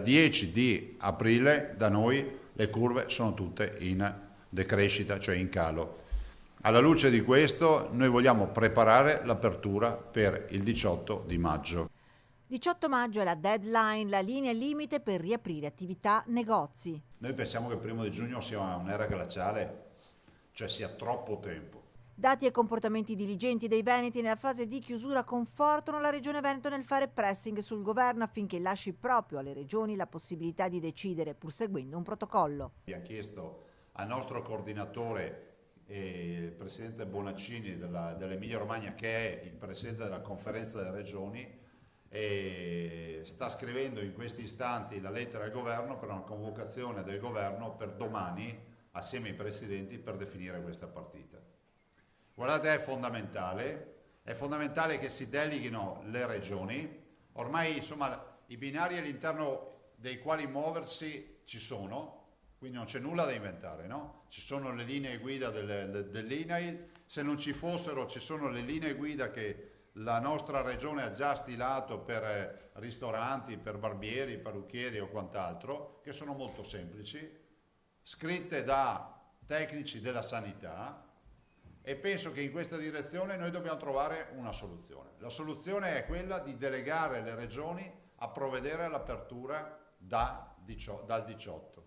10 di aprile da noi le curve sono tutte in decrescita, cioè in calo. Alla luce di questo noi vogliamo preparare l'apertura per il 18 di maggio. 18 maggio è la deadline, la linea limite per riaprire attività negozi. Noi pensiamo che il 1 giugno sia un'era glaciale, cioè sia troppo tempo. Dati e comportamenti diligenti dei veneti nella fase di chiusura confortano la Regione Veneto nel fare pressing sul governo affinché lasci proprio alle regioni la possibilità di decidere, pur seguendo un protocollo. Abbiamo chiesto al nostro coordinatore il presidente Bonaccini dell'Emilia Romagna, che è il presidente della conferenza delle regioni, e sta scrivendo in questi istanti la lettera al governo per una convocazione del governo per domani assieme ai presidenti per definire questa partita. Guardate, è fondamentale che si deleghino le regioni. Ormai insomma i binari all'interno dei quali muoversi ci sono, quindi non c'è nulla da inventare, no? Ci sono le linee guida dell'INAIL, se non ci fossero ci sono le linee guida che la nostra regione ha già stilato per ristoranti, per barbieri, parrucchieri o quant'altro, che sono molto semplici, scritte da tecnici della sanità, e penso che in questa direzione noi dobbiamo trovare una soluzione. La soluzione è quella di delegare le regioni a provvedere all'apertura dal 18.